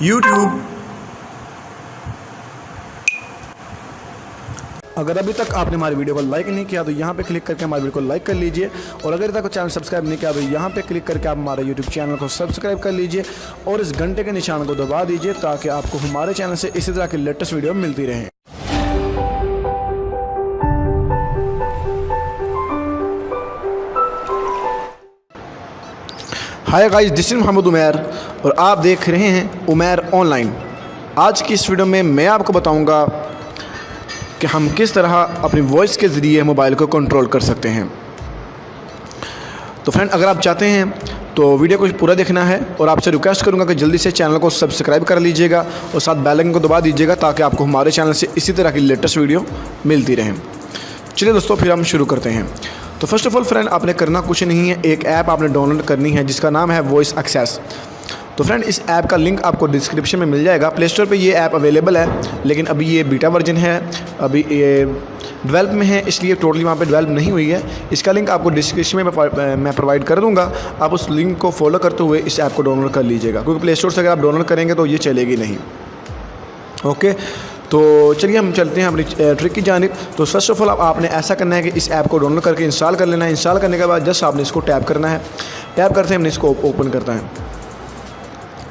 YouTube। अगर अभी तक आपने हमारी वीडियो को लाइक नहीं किया तो यहाँ पे क्लिक करके हमारी वीडियो को लाइक कर लीजिए, और अगर तक चैनल सब्सक्राइब नहीं किया तो यहाँ पे क्लिक करके आप हमारे YouTube चैनल को सब्सक्राइब कर लीजिए और इस घंटे के निशान को दबा दीजिए ताकि आपको हमारे चैनल से इसी तरह की लेटेस्ट वीडियो मिलती रहे। Hi guys, this is Mohammad Umair और आप देख रहे हैं उमैर ऑनलाइन। आज की इस वीडियो में मैं आपको बताऊंगा कि हम किस तरह अपनी वॉइस के ज़रिए मोबाइल को कंट्रोल कर सकते हैं। तो फ्रेंड, अगर आप चाहते हैं तो वीडियो को पूरा देखना है और आपसे रिक्वेस्ट करूंगा कि जल्दी से चैनल को सब्सक्राइब कर लीजिएगा और साथ बेल आइकन को दबा दीजिएगा ताकि आपको हमारे चैनल से इसी तरह की लेटेस्ट वीडियो मिलती रहे। चलिए दोस्तों, फिर हम शुरू करते हैं। तो फर्स्ट ऑफ ऑल फ्रेंड, आपने करना कुछ नहीं है, एक ऐप आपने डाउनलोड करनी है जिसका नाम है वॉइस एक्सेस। तो फ्रेंड, इस ऐप का लिंक आपको डिस्क्रिप्शन में मिल जाएगा। प्ले स्टोर पे ये ऐप अवेलेबल है, लेकिन अभी ये बीटा वर्जन है, अभी ये डेवलप में है, इसलिए टोटली वहाँ पे डेवलप नहीं हुई है। इसका लिंक आपको डिस्क्रिप्शन में मैं प्रोवाइड कर दूँगा। आप उस लिंक को फॉलो करते हुए इस ऐप को डाउनलोड कर लीजिएगा, क्योंकि प्ले स्टोर से अगर आप डाउनलोड करेंगे तो ये चलेगी नहीं। ओके, तो चलिए हम चलते हैं अपनी ट्रिक की जानिब। तो फर्स्ट ऑफ ऑल आपने ऐसा करना है कि इस ऐप को डाउनलोड करके इंस्टॉल कर लेना है। इंस्टॉल करने के बाद जस्ट आपने इसको टैप करना है। टैप करते हैं हमने इसको ओपन करता है।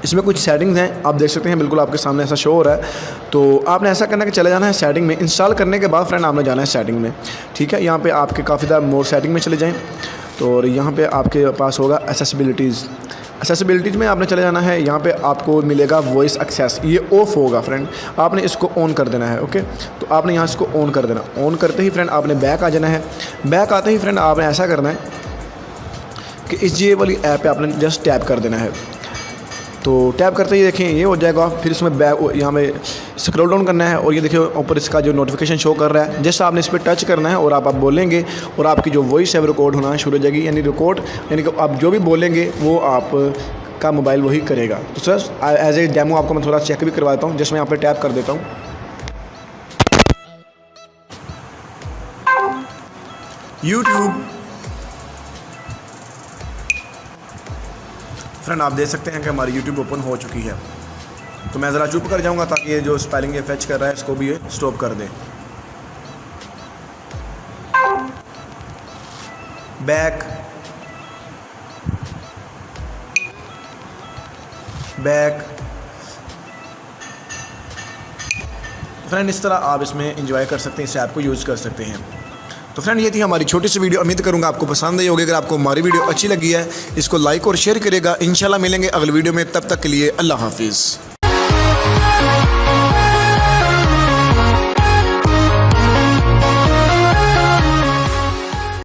इसमें कुछ सेटिंग्स हैं, आप देख सकते हैं, बिल्कुल आपके सामने ऐसा शो हो रहा है। तो आपने ऐसा करना है कि चले जाना है सेटिंग में। इंस्टॉल करने के बाद फ्रेंड आपने जाना है सेटिंग में। ठीक है, यहाँ पे आपके काफ़ी ज़्यादा मोर सेटिंग में चले जाएँ तो और यहाँ पे आपके पास होगा एक्सेसिबिलिटीज़। एक्सेसिबिलिटीज़ में आपने चले जाना है। यहाँ पे आपको मिलेगा वॉइस एक्सेस, ये ऑफ होगा फ्रेंड, आपने इसको ऑन कर देना है। ओके, तो आपने यहाँ इसको ऑन कर देना। ऑन करते ही फ्रेंड आपने बैक आ जाना है। बैक आते ही फ्रेंड आपने ऐसा करना है कि इस ये वाली ऐप पे आपने जस्ट टैप कर देना है। तो टैप करते ही देखें ये हो जाएगा। फिर इसमें बैक यहाँ में स्क्रॉल डाउन करना है और ये देखिए ऊपर इसका जो नोटिफिकेशन शो कर रहा है, जैसे आपने इस पर टच करना है और आप बोलेंगे और आपकी जो वॉइस है वो रिकॉर्ड होना शुरू हो जाएगी। यानी रिकॉर्ड यानी कि आप जो भी बोलेंगे वो आप का मोबाइल वही करेगा। तो सर एज ए डेमो आपको मैं थोड़ा चेक भी करवाता हूँ, जिसमें यहाँ पर टैप कर देता हूँ। YouTube। फ्रेंड, आप देख सकते हैं कि हमारी YouTube ओपन हो चुकी है। तो मैं ज़रा चुप कर जाऊंगा ताकि ये जो स्पेलिंग ये फेच कर रहा है इसको भी ये स्टॉप कर दे। Back back. फ्रेंड, इस तरह आप इसमें एंजॉय कर सकते हैं, इस ऐप को यूज़ कर सकते हैं। तो फ्रेंड, ये थी हमारी छोटी सी वीडियो। उम्मीद करूंगा आपको पसंद आई होगी। अगर आपको हमारी वीडियो अच्छी लगी है इसको लाइक और शेयर करेगा। इंशाल्लाह मिलेंगे अगली वीडियो में, तब तक के लिए अल्लाह हाफिज़।